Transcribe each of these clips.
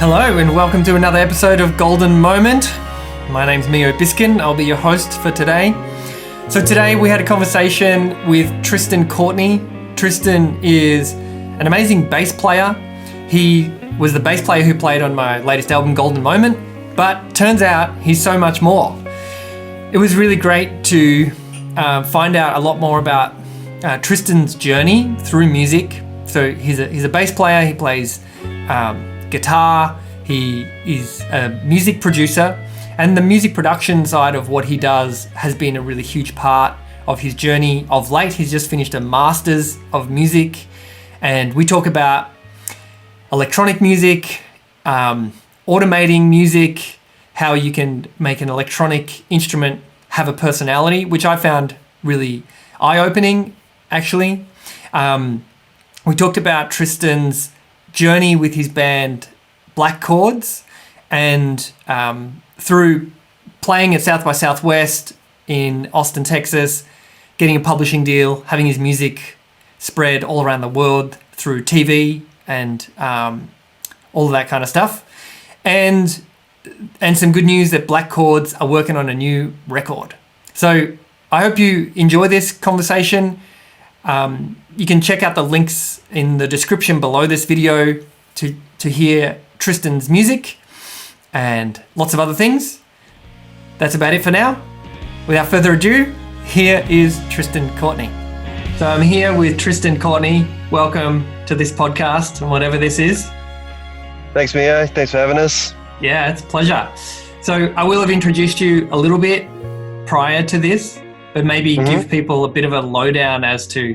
Hello and welcome to another episode of Golden Moment. My name's Mijo Biscan. I'll be your host for today. So today we had a conversation with Tristan Courtney. Tristan is an amazing bass player. He was the bass player who played on my latest album, Golden Moment, but turns out he's so much more. It was really great to find out a lot more about Tristan's journey through music. So he's a bass player. He plays guitar. He is a music producer, and the music production side of what he does has been a really huge part of his journey of late. He's just finished a master's of music, and we talk about electronic music, automating music, how you can make an electronic instrument have a personality, which I found really eye-opening, actually. We talked about Tristan's journey with his band Blackchords, and through playing at South by Southwest in Austin, Texas, getting a publishing deal, having his music spread all around the world through TV and all of that kind of stuff. And some good news that Blackchords are working on a new record. So I hope you enjoy this conversation. You can check out the links in the description below this video to hear Tristan's music and lots of other things. That's about it for now. Without further ado, here is Tristan Courtney. So I'm here with Tristan Courtney. Welcome to this podcast and whatever this is. Thanks, Mio. Thanks for having us. Yeah, it's a pleasure. So I will have introduced you a little bit prior to this, but maybe give people a bit of a lowdown as to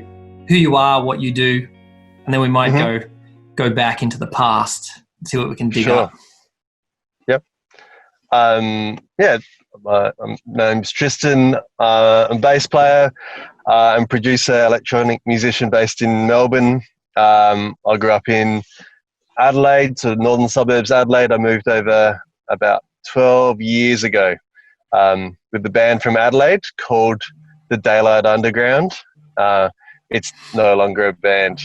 who you are, what you do, and then we might go back into the past and see what we can dig up. Yep. My name's Tristan. I'm a bass player. I'm producer, electronic musician based in Melbourne. I grew up in Adelaide, so northern suburbs Adelaide. I moved over about 12 years ago with the band from Adelaide called the Daylight Underground. It's no longer a band.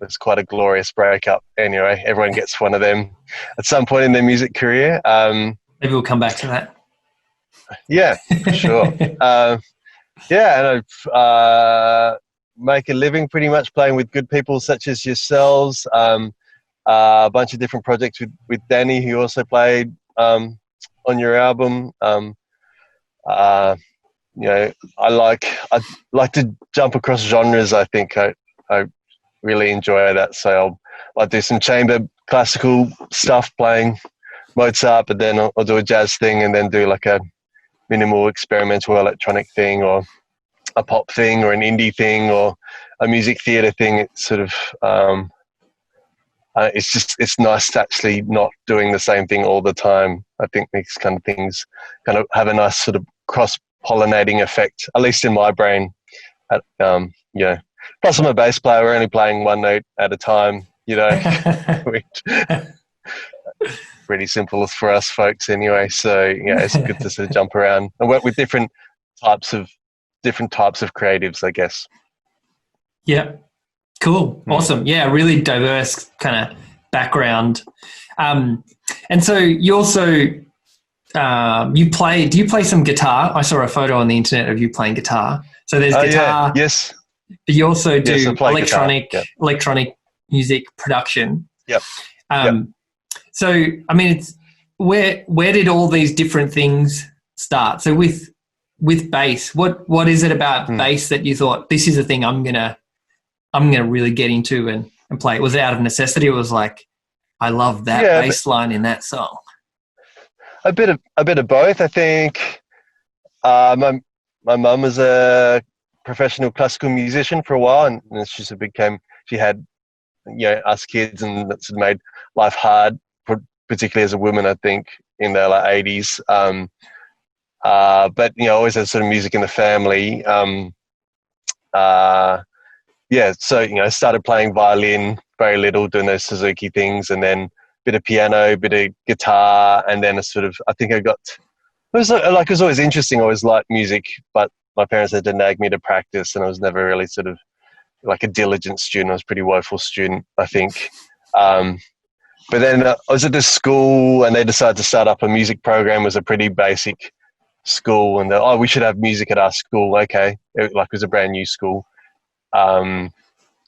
It's quite a glorious breakup. Anyway, everyone gets one of them at some point in their music career. Maybe we'll come back to that. Yeah, sure. And I make a living pretty much playing with good people such as yourselves. A bunch of different projects with Danny, who also played on your album. I like to jump across genres. I think I really enjoy that. So I'll do some chamber classical stuff playing Mozart, but then I'll do a jazz thing and then do like a minimal experimental electronic thing or a pop thing or an indie thing or a music theatre thing. It's sort of, it's nice to actually not doing the same thing all the time. I think these kind of things kind of have a nice sort of cross-pollinating effect, at least in my brain. Plus I'm a bass player. We're only playing one note at a time, pretty simple for us folks anyway. So it's good to sort of jump around and work with different types of creatives, I guess. Yeah. Cool. Awesome. Yeah. Really diverse kind of background. And so you also, do you play some guitar? I saw a photo on the internet of you playing guitar. So there's guitar. Yeah. Yes. But you also do electronic music production. Yep. So, I mean, it's where did all these different things start? So with bass, what is it about bass that you thought this is the thing I'm gonna really get into and play? Was it out of necessity? Or was it like, I love that bass line in that song? A bit of both, I think. My mum was a professional classical musician for a while, and she had us kids, and that's made life hard, particularly as a woman, I think, in the 80s. But always had sort of music in the family. So I started playing violin very little, doing those Suzuki things, and then a bit of piano, a bit of guitar, and then it was always interesting. I always liked music, but my parents had to nag me to practice, and I was never really sort of like a diligent student. I was a pretty woeful student, I think. but then I was at this school and they decided to start up a music program. It was a pretty basic school, and we should have music at our school. Okay, it was a brand new school. And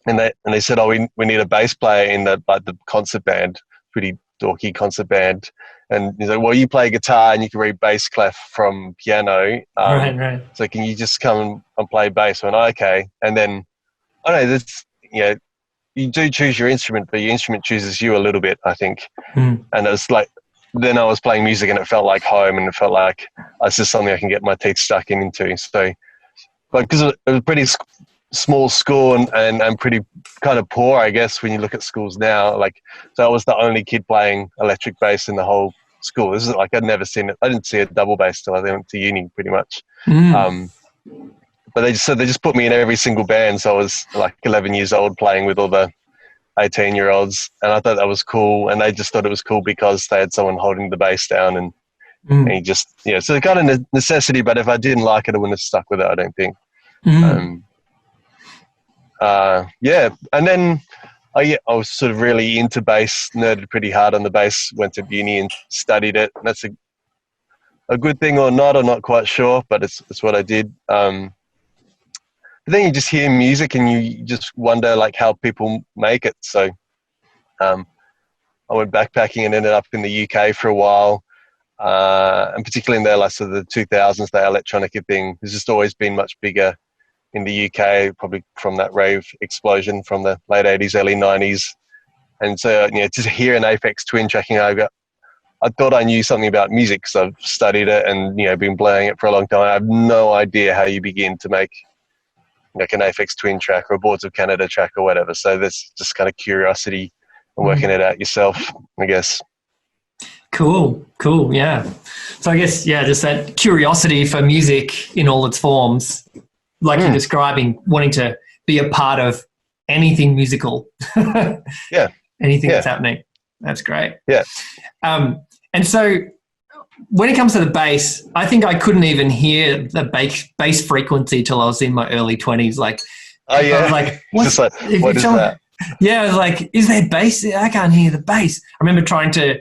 they said, we need a bass player in the concert band, pretty dorky concert band. And he's like, well, you play guitar and you can read bass clef from piano. Right. So can you just come and play bass? I went, okay. And then, I don't know, you do choose your instrument, but your instrument chooses you a little bit, I think. And it was like, then I was playing music and it felt like home, and it felt like it's just something I can get my teeth stuck into. So, but because it was a pretty small school and pretty kind of poor, I guess, when you look at schools now. Like, so I was the only kid playing electric bass in the whole school. This is like, I'd never seen it. I didn't see a double bass till I went to uni, pretty much. But they just put me in every single band. So I was like 11 years old playing with all the 18-year-olds, and I thought that was cool. And they just thought it was cool because they had someone holding the bass down, and you just, so kind of necessity. But if I didn't like it, I wouldn't have stuck with it, I don't think. And then I was sort of really into bass, nerded pretty hard on the bass, went to uni and studied it. And that's a good thing or not, I'm not quite sure, but it's what I did. But then you just hear music and you just wonder like how people make it. So I went backpacking and ended up in the UK for a while. And particularly in there, like, so the 2000s, the electronica thing has just always been much bigger in the UK, probably from that rave explosion from the late 80s, early 90s. And so, to hear an Aphex Twin tracking, I thought I knew something about music because I've studied it and, been playing it for a long time. I have no idea how you begin to make like an Aphex Twin track or a Boards of Canada track or whatever. So there's just kind of curiosity and working it out yourself, I guess. Cool. Yeah. So I guess, just that curiosity for music in all its forms, like you're describing, wanting to be a part of anything musical. Yeah. Anything that's happening. That's great. Yeah. And so when it comes to the bass, I think I couldn't even hear the bass frequency till I was in my early 20s. Like, I was like, what is that? Yeah, I was like, is there bass? I can't hear the bass. I remember trying to,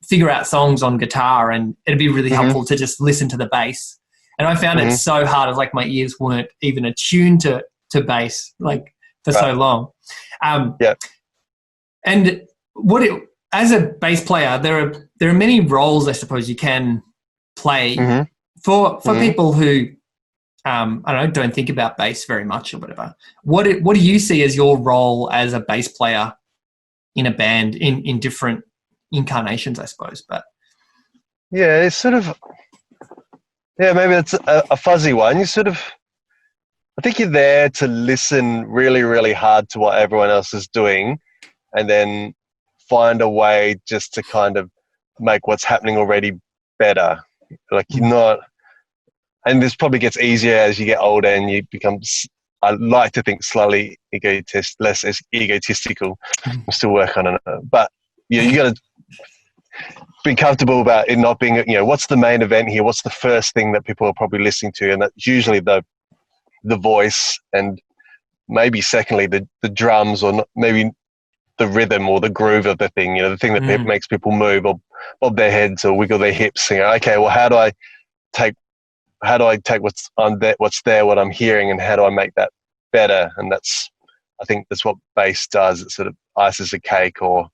figure out songs on guitar, and it'd be really helpful to just listen to the bass. And I found it so hard. It was like my ears weren't even attuned to bass, like, for so long. And as a bass player, there are many roles, I suppose, you can play for people who don't think about bass very much or whatever. What do you see as your role as a bass player in a band in different incarnations, I suppose? But it's sort of, maybe it's a fuzzy one. I think you're there to listen really, really hard to what everyone else is doing, and then find a way just to kind of make what's happening already better. Like, you're not, and this probably gets easier as you get older and you become, I like to think, slowly less egotistical. I'm still working on it, but you got to be comfortable about it not being, what's the main event here? What's the first thing that people are probably listening to? And that's usually the voice, and maybe secondly the drums, or maybe the rhythm or the groove of the thing, the thing that makes people move or bob their heads or wiggle their hips. Okay, well, how do I take what's there, what I'm hearing, and how do I make that better? And I think that's what bass does. It sort of ices a cake, or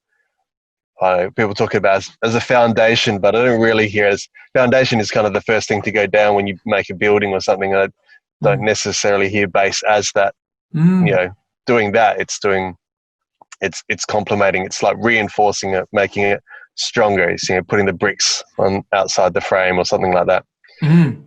people talk about as a foundation, but I don't really hear it as foundation is kind of the first thing to go down when you make a building or something. I don't necessarily hear bass as that, doing that. It's complementing, it's like reinforcing it, making it stronger. It's, putting the bricks on outside the frame or something like that. And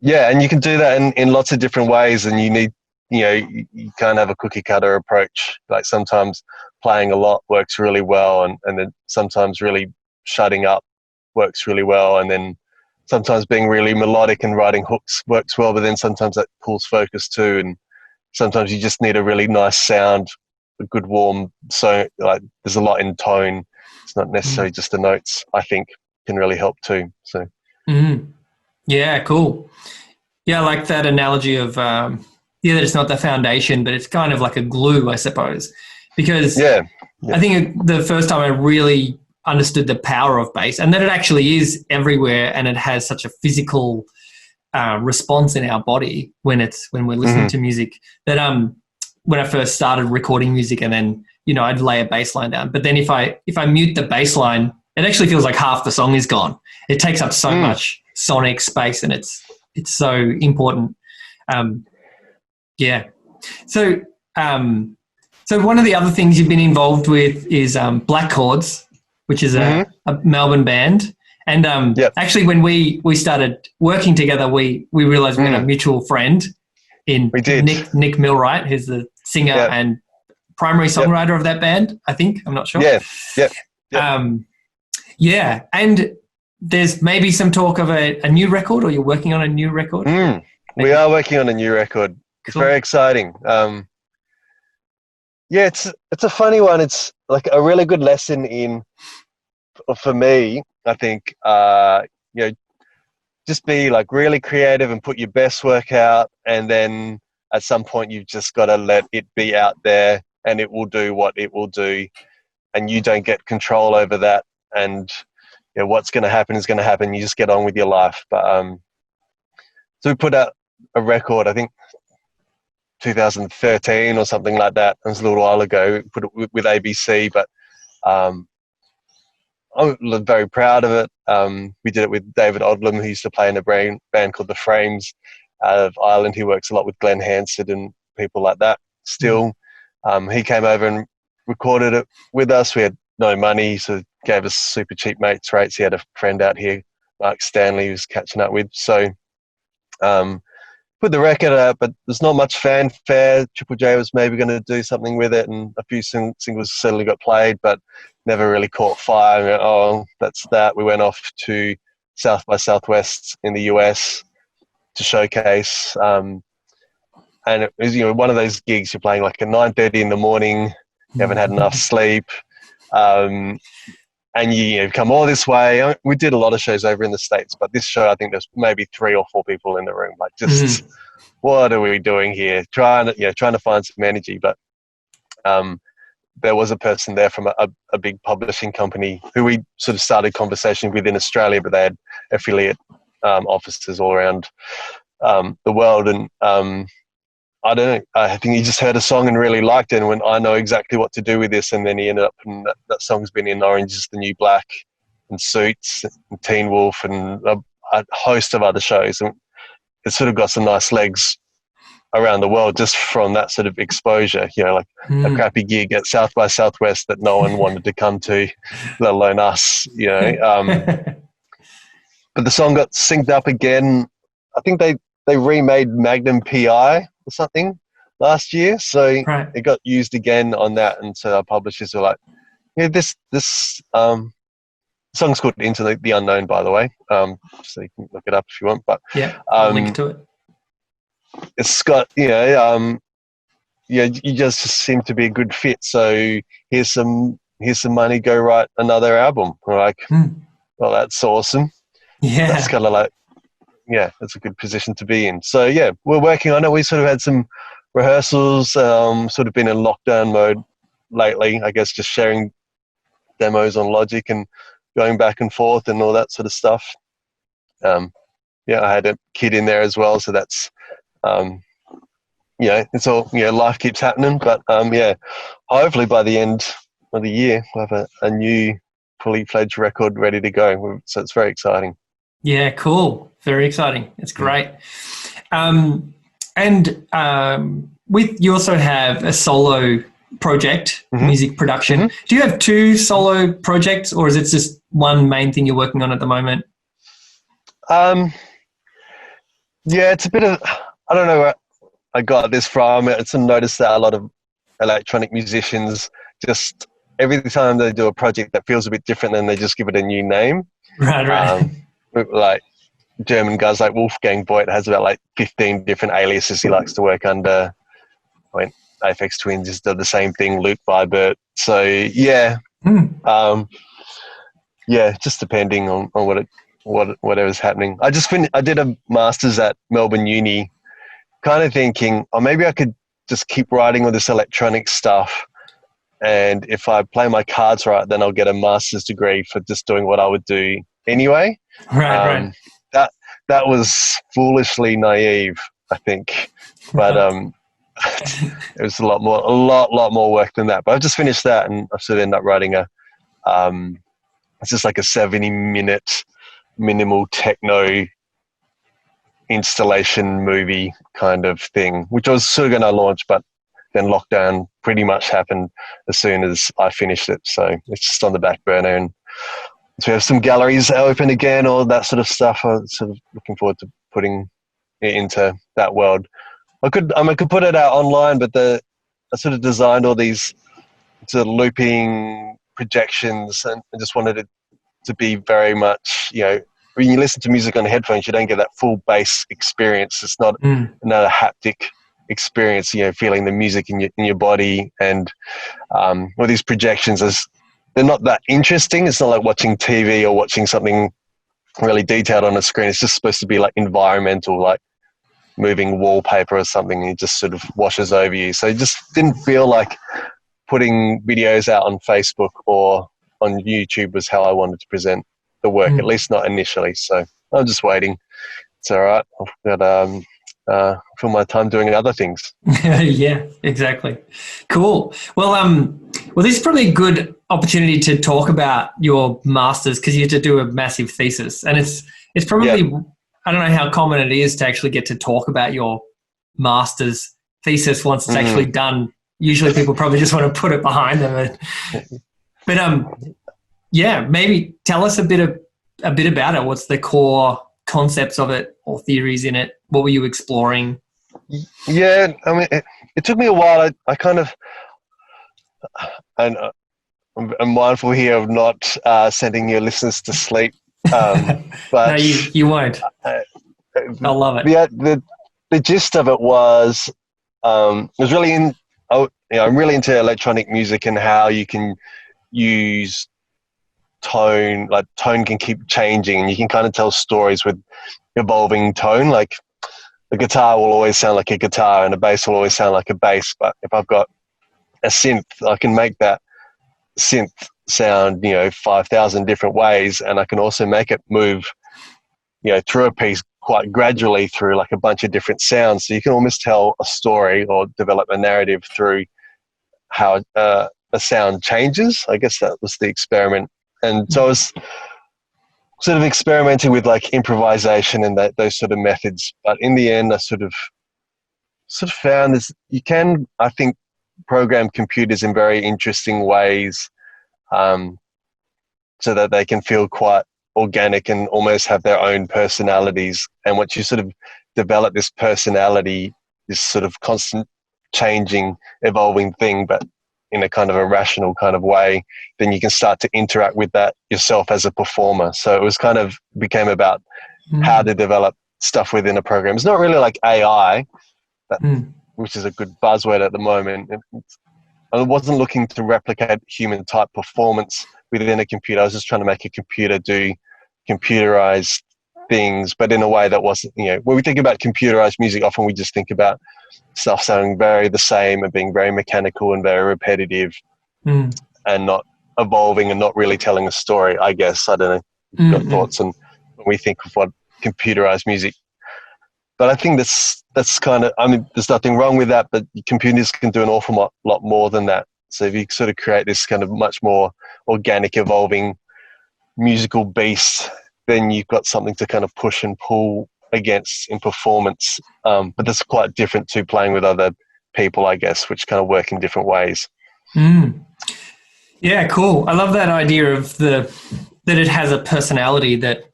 you can do that in lots of different ways, and you need, you can't have a cookie cutter approach. Like, sometimes playing a lot works really well, and then sometimes really shutting up works really well, and then sometimes being really melodic and writing hooks works well, but then sometimes that pulls focus too, and sometimes you just need a really nice sound, a good warm, so like there's a lot in tone. It's not necessarily just the notes, I think, can really help too. So yeah, cool. Yeah, I like that analogy of that it's not the foundation, but it's kind of like a glue, I suppose. because Yeah. I think the first time I really understood the power of bass, and that it actually is everywhere, and it has such a physical response in our body when we're listening to music, that when I first started recording music, and then I'd lay a bass line down, but then if I mute the bass line, it actually feels like half the song is gone. It takes up so much sonic space, and it's so important. So one of the other things you've been involved with is Blackchords, which is a Melbourne band. And actually, when we started working together, we realised we had a mutual friend in Nick Millwright, who's the singer and primary songwriter of that band, I think. I'm not sure. And there's maybe some talk of a new record, or you're working on a new record? We are working on a new record. It's very exciting. It's a funny one. It's like a really good lesson for me, I think, just be like really creative and put your best work out, and then at some point you've just got to let it be out there, and it will do what it will do, and you don't get control over that, and what's going to happen is going to happen. You just get on with your life. But so we put out a record, I think 2013 or something like that. It was a little while ago. Put it with ABC, but I'm very proud of it. We did it with David Odlum, who used to play in a band called The Frames out of Ireland. He works a lot with Glenn Hansard and people like that still. He came over and recorded it with us. We had no money, so gave us super cheap mates rates. He had a friend out here, Mark Stanley, he was catching up with. So put the record out, but there's not much fanfare. Triple J was maybe going to do something with it, and a few singles certainly got played, but never really caught fire. We went, that's that. We went off to South by Southwest in the US to showcase. And it was, one of those gigs you're playing like at 9:30 in the morning, you haven't had enough sleep, and you come all this way. We did a lot of shows over in the States, but this show, I think there's maybe 3 or 4 people in the room. Like, just what are we doing here? Trying to find some energy. But there was a person there from a big publishing company who we sort of started conversation with in Australia, but they had affiliate offices all around the world. And I don't know, I think he just heard a song and really liked it, and went, I know exactly what to do with this. And then he ended up, and that song's been in Orange is the New Black and Suits and Teen Wolf and a host of other shows. And it's sort of got some nice legs around the world just from that sort of exposure, like a crappy gig at South by Southwest that no one wanted to come to, let alone us, But the song got synced up again. I think they remade Magnum PI or something last year, so it got used again on that. And so our publishers were like, this song's called Into the Unknown, by the way, so you can look it up if you want. But I'll link to it. It's got you just seem to be a good fit, so here's some money, go write another album. We're like, well, that's awesome. That's kind of like, that's a good position to be in. So we're working on it. We sort of had some rehearsals, sort of been in lockdown mode lately, I guess, just sharing demos on Logic and going back and forth and all that sort of stuff. I had a kid in there as well, so that's it's all, life keeps happening. But hopefully by the end of the year we'll have a new fully fledged record ready to go, so it's very exciting. Yeah, cool. Very exciting. It's great. You also have a solo project, music production. Do you have 2 solo projects, or is it just one main thing you're working on at the moment? It's a bit of, I don't know where I got this from. It's a notice that a lot of electronic musicians, just every time they do a project that feels a bit different, then they just give it a new name. Right. Like German guys like Wolfgang Voigt has about like 15 different aliases he likes to work under. Aphex Twin just did the same thing, Luke Vibert. So just depending on whatever's happening. I did a master's at Melbourne Uni, kind of thinking, maybe I could just keep writing all this electronic stuff and if I play my cards right, then I'll get a master's degree for just doing what I would do anyway. Right. That that was foolishly naive, I think, but it was a lot more work than that. But I've just finished that, and I've sort of ended up writing it's just like a 70-minute minimal techno installation movie kind of thing, which I was sort of going to launch, but then lockdown pretty much happened as soon as I finished it. So it's just on the back burner, and so we have some galleries open again, all that sort of stuff. I'm sort of looking forward to putting it into that world. I could put it out online, but I sort of designed all these sort of looping projections, and I just wanted it to be very much, when you listen to music on headphones, you don't get that full bass experience. It's not another haptic experience, feeling the music in your body. And all these projections, they're not that interesting. It's not like watching TV or watching something really detailed on a screen. It's just supposed to be like environmental, like moving wallpaper or something, and it just sort of washes over you. So it just didn't feel like putting videos out on Facebook or on YouTube was how I wanted to present the work, at least not initially. So I'm just waiting. It's all right. I've got fill my time doing other things. Yeah, exactly. Cool. Well, this is probably a good opportunity to talk about your masters, because you had to do a massive thesis, and it's probably I don't know how common it is to actually get to talk about your master's thesis once it's actually done. Usually people probably just want to put it behind them. But maybe tell us a bit about it. What's the core concepts of it or theories in it? What were you exploring? Yeah, I mean, it took me a while. I kind of, and I'm mindful here of not sending your listeners to sleep. But no, you won't. I love it. The gist of it was really I'm really into electronic music and how you can use tone. Like tone can keep changing, and you can kind of tell stories with evolving tone. Like the guitar will always sound like a guitar, and the bass will always sound like a bass. But if I've got a synth, I can make that synth sound 5,000 different ways, and I can also make it move through a piece quite gradually through like a bunch of different sounds. So you can almost tell a story or develop a narrative through how a sound changes. I guess that was the experiment. And so I was sort of experimenting with like improvisation and those sort of methods. But in the end, I sort of found this, you can, I think, program computers in very interesting ways, so that they can feel quite organic and almost have their own personalities. And once you sort of develop this personality, this sort of constant changing, evolving thing, but in a kind of a rational kind of way, then you can start to interact with that yourself as a performer. So it was became about how to develop stuff within a program. It's not really like AI, which is a good buzzword at the moment. I wasn't looking to replicate human type performance within a computer. I was just trying to make a computer do computerized things, but in a way that wasn't, when we think about computerized music, often we just think about stuff sounding very the same and being very mechanical and very repetitive and not evolving and not really telling a story, I guess. I don't know your thoughts on when we think of what computerized music. But I think that's kind of, I mean, there's nothing wrong with that, but computers can do an awful lot more than that. So if you sort of create this kind of much more organic, evolving musical beast, then you've got something to kind of push and pull against in performance. But that's quite different to playing with other people, I guess, which kind of work in different ways. Yeah, cool. I love that idea of that it has a personality that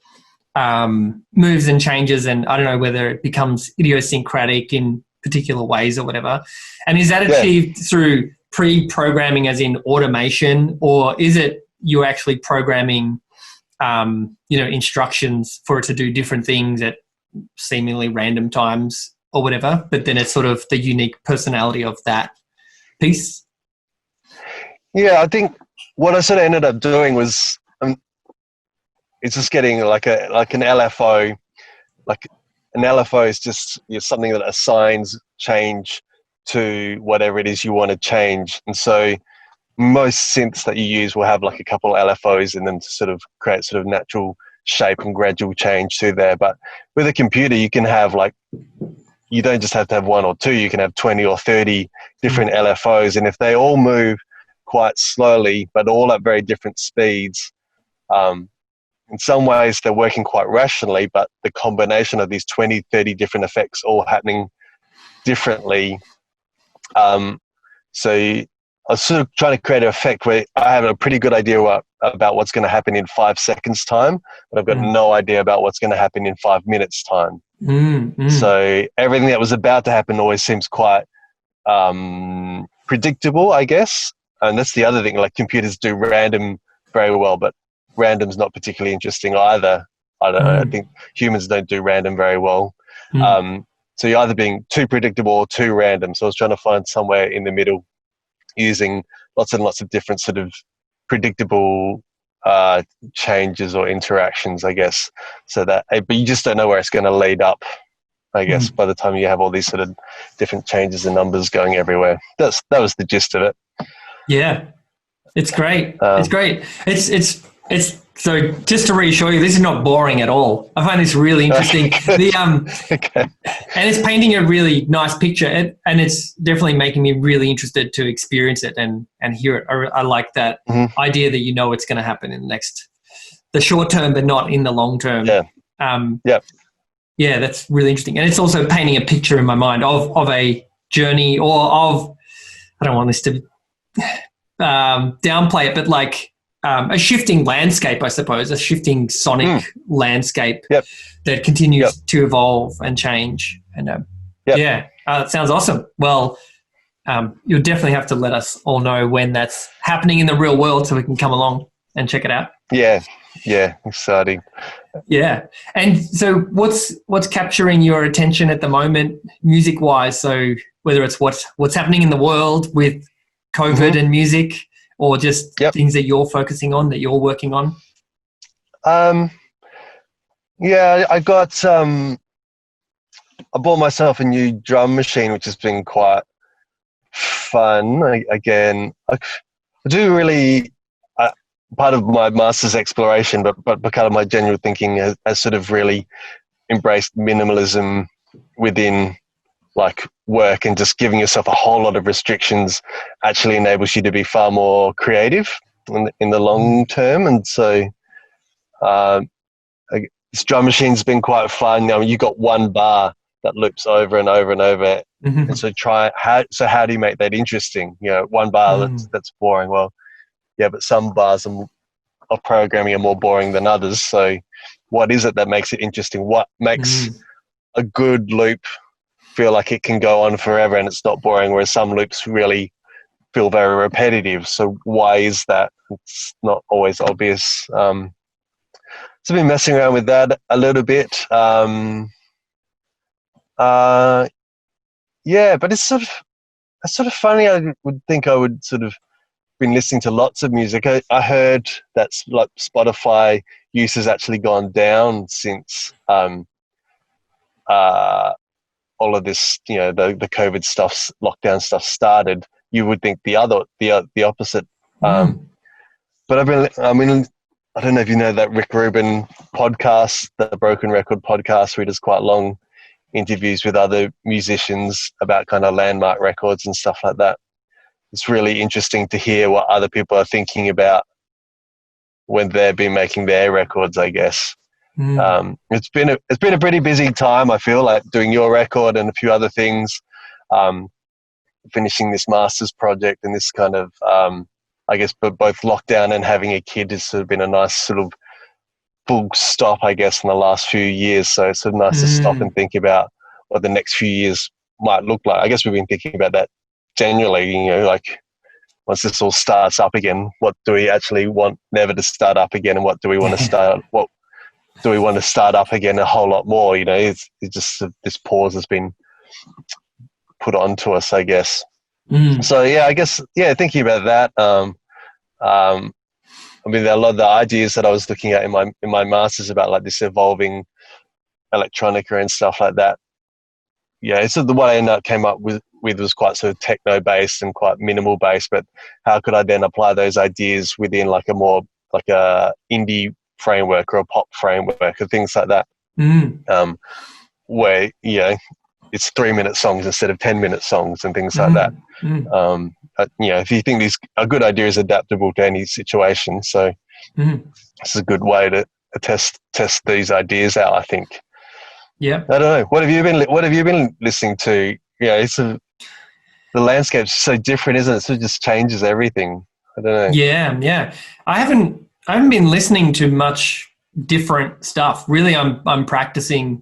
moves and changes, and I don't know whether it becomes idiosyncratic in particular ways or whatever. And is that achieved through pre-programming, as in automation, or is it you actually programming instructions for it to do different things at seemingly random times or whatever, but then it's sort of the unique personality of that piece? Yeah, I think what I sort of ended up doing was it's just getting like an LFO. Like an LFO is just something that assigns change to whatever it is you want to change. And so most synths that you use will have like a couple LFOs in them to sort of create sort of natural shape and gradual change to there. But with a computer, you can have like, you don't just have to have one or two, you can have 20 or 30 different LFOs. And if they all move quite slowly, but all at very different speeds, in some ways they're working quite rationally, but the combination of these 20, 30 different effects all happening differently. So I was sort of trying to create an effect where I have a pretty good idea about what's going to happen in 5 seconds time, but I've got no idea about what's going to happen in 5 minutes time. So everything that was about to happen always seems quite predictable, I guess. And that's the other thing, like computers do random very well, but random's not particularly interesting either. I don't know, I think humans don't do random very well. So you're either being too predictable or too random. So I was trying to find somewhere in the middle, using lots and lots of different sort of predictable changes or interactions, I guess. So that, but you just don't know where it's going to lead up, I guess, by the time you have all these sort of different changes and numbers going everywhere. That was the gist of it. Yeah, it's great. It's great. It's so just to reassure you, this is not boring at all. I find this really interesting. And it's painting a really nice picture, and it's definitely making me really interested to experience it and hear it. I like that idea that it's going to happen in the short term, but not in the long term. Yeah, that's really interesting, and it's also painting a picture in my mind of a journey, or of, I don't want this to downplay it, but like a shifting landscape, I suppose, a shifting sonic landscape that continues to evolve and change. And it sounds awesome. Well, you'll definitely have to let us all know when that's happening in the real world so we can come along and check it out. Yeah, exciting. Yeah. And so what's capturing your attention at the moment, music-wise? So whether it's what's happening in the world with COVID and music, or just things that you're focusing on, that you're working on? I got I bought myself a new drum machine, which has been quite fun. I do really, part of my master's exploration, but kind of my general thinking has sort of really embraced minimalism within like work, and just giving yourself a whole lot of restrictions actually enables you to be far more creative in the long term. And so this drum machine's been quite fun. You got one bar that loops over and over and over. And so how do you make that interesting? One bar that's boring. Well, yeah, but some bars of programming are more boring than others. So what is it that makes it interesting? What makes a good loop feel like it can go on forever and it's not boring, whereas some loops really feel very repetitive? So why is that? It's not always obvious. So I've been messing around with that a little bit. But it's sort of funny. I would think I would sort of been listening to lots of music. I heard that like Spotify use has actually gone down since all of this, the COVID stuff, lockdown stuff started. You would think the opposite. But I don't know if you know that Rick Rubin podcast, the Broken Record podcast, where he does quite long interviews with other musicians about kind of landmark records and stuff like that. It's really interesting to hear what other people are thinking about when they've been making their records, I guess. It's been a pretty busy time, I feel like, doing your record and a few other things, finishing this master's project, and this kind of I guess both lockdown and having a kid has sort of been a nice sort of full stop, I guess, in the last few years. So it's sort of nice to stop and think about what the next few years might look like. I guess we've been thinking about that generally, like once this all starts up again, what do we actually want never to start up again, and what do we want to start do we want to start up again a whole lot more? It's just this pause has been put onto us, I guess. So I guess thinking about that. A lot of the ideas that I was looking at in my masters about like this evolving electronica and stuff like that. Yeah, it's the what I came up with with was quite sort of techno based and quite minimal based, but how could I then apply those ideas within like a more like a indie framework or a pop framework or things like that, where it's 3-minute songs instead of 10-minute songs and things like that. If you think a good idea is adaptable to any situation, so this is a good way to test these ideas out, I think. Yeah. I don't know. What have you been listening to? The landscape's so different, isn't it? So it just changes everything. I don't know. Yeah. I haven't been listening to much different stuff. Really, I'm practicing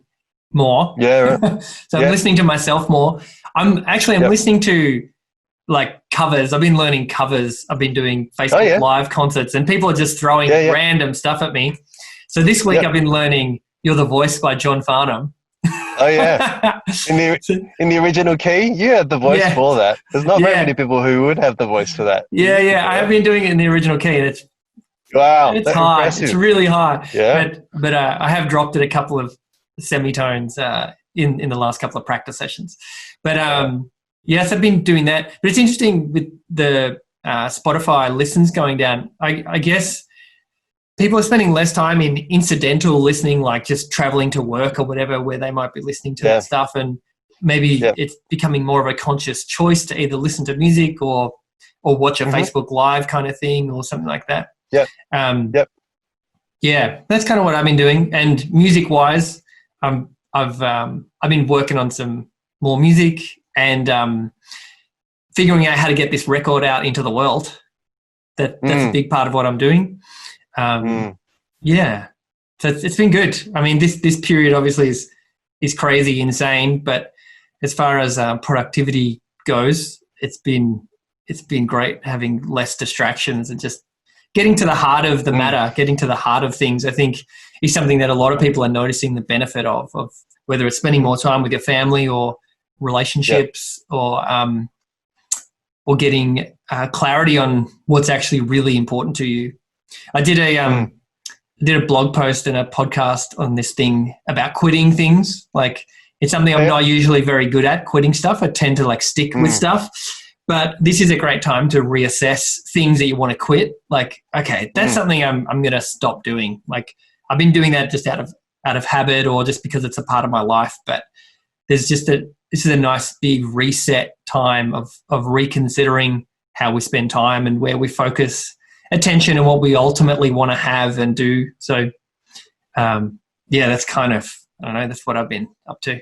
more. Yeah. Right. So I'm listening to myself more. I'm listening to like covers. I've been learning covers. I've been doing Facebook Live concerts, and people are just throwing random stuff at me. So this week I've been learning "You're the Voice" by John Farnham. Oh yeah, in the original key, you had the voice for that. There's not very many people who would have the voice for that. Yeah. I have been doing it in the original key, and it's high. Impressive. It's really high. Yeah, but I have dropped it a couple of semitones in the last couple of practice sessions. But yes, I've been doing that. But it's interesting with the Spotify listens going down. I guess people are spending less time in incidental listening, like just traveling to work or whatever, where they might be listening to that stuff, and maybe it's becoming more of a conscious choice to either listen to music or watch a Facebook Live kind of thing or something like that. Yeah, that's kind of what I've been doing. And music-wise, I've been working on some more music and figuring out how to get this record out into the world. That's a big part of what I'm doing. Yeah, so it's been good. I mean, this period obviously is crazy, insane, but as far as productivity goes, it's been great having less distractions and just getting to the heart of the matter, getting to the heart of things. I think is something that a lot of people are noticing the benefit of whether it's spending more time with your family or relationships or getting clarity on what's actually really important to you. I did a blog post and a podcast on this thing about quitting things. Like, it's something I'm not usually very good at, quitting stuff. I tend to like stick with stuff, but this is a great time to reassess things that you want to quit. Like, okay, that's something I'm going to stop doing. Like, I've been doing that just out of habit or just because it's a part of my life. But there's just this is a nice big reset time of reconsidering how we spend time and where we focus attention and what we ultimately want to have and do. So, that's kind of, I don't know, that's what I've been up to.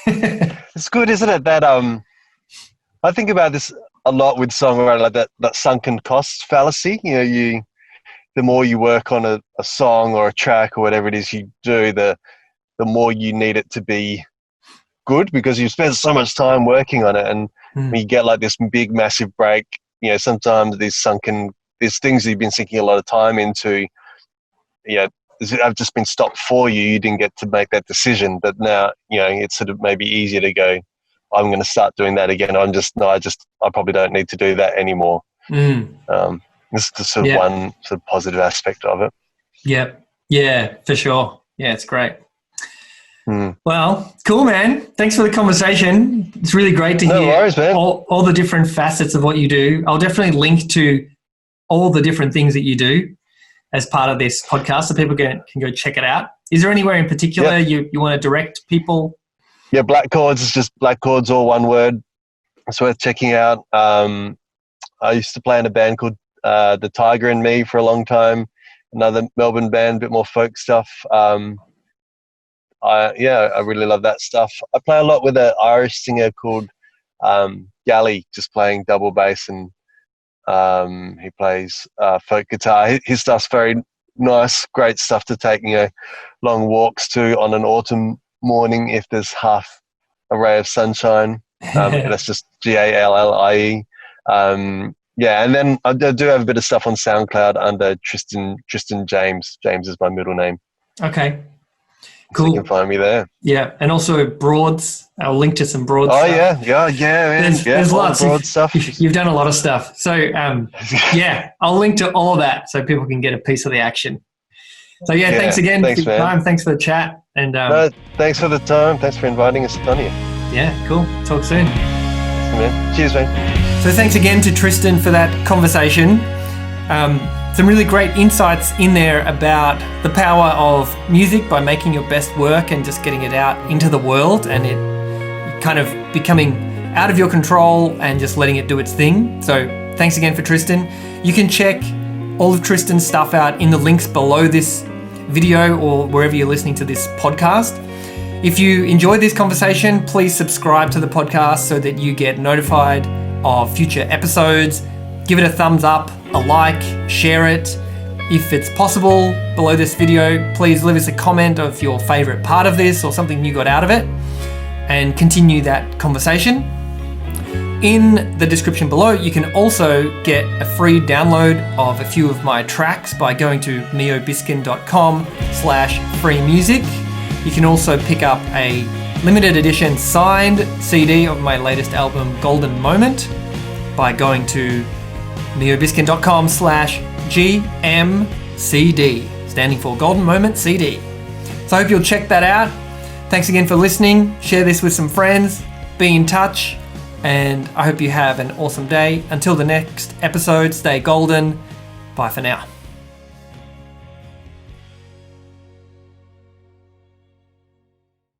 It's good, isn't it? That I think about this a lot with songwriting, like that sunken cost fallacy. The more you work on a song or a track or whatever it is you do, the more you need it to be good because you spend so much time working on it, and when you get like this big massive break, sometimes these things that you've been sinking a lot of time into, have just been stopped for you. You didn't get to make that decision, but now it's sort of maybe easier to go, I'm going to start doing that again. I probably don't need to do that anymore. This is the sort of one sort of positive aspect of it. Yeah, for sure. Yeah, it's great. Well, cool, man. Thanks for the conversation. It's really great to hear worries, man. all the different facets of what you do. I'll definitely link to all the different things that you do as part of this podcast so people can go check it out. Is there anywhere in particular you want to direct people? Yeah, Blackchords is just Blackchords, all one word. It's worth checking out. I used to play in a band called The Tiger and Me for a long time, another Melbourne band, a bit more folk stuff. I really love that stuff. I play a lot with an Irish singer called Gally, just playing double bass, and he plays folk guitar. His stuff's very nice, great stuff to take long walks to on an autumn morning if there's half a ray of sunshine. That's just Gallie. And then I do have a bit of stuff on SoundCloud under Tristan James. James is my middle name. Okay. Cool. So you can find me there. Yeah, and also Broads. I'll link to some Broads stuff. Man. There's lots of Broad stuff. You've done a lot of stuff. So, I'll link to all of that so people can get a piece of the action. So, thanks again for your time. Thanks for the chat. And thanks for the time. Thanks for inviting us on here. Yeah, cool. Talk soon. Awesome, man. Cheers, man. So thanks again to Tristan for that conversation. Some really great insights in there about the power of music by making your best work and just getting it out into the world, and it kind of becoming out of your control and just letting it do its thing. So thanks again for Tristan. You can check all of Tristan's stuff out in the links below this video or wherever you're listening to this podcast. If you enjoyed this conversation, please subscribe to the podcast so that you get notified of future episodes. Give it a thumbs up, a like, share it. If it's possible, below this video, please leave us a comment of your favorite part of this or something you got out of it, and continue that conversation. In the description below, you can also get a free download of a few of my tracks by going to mijobiscan.com/free music. You can also pick up a limited edition signed CD of my latest album, Golden Moment, by going to mijobiscan.com/GMCD, standing for Golden Moment CD. So I hope you'll check that out. Thanks again for listening. Share this with some friends. Be in touch. And I hope you have an awesome day. Until the next episode, stay golden. Bye for now.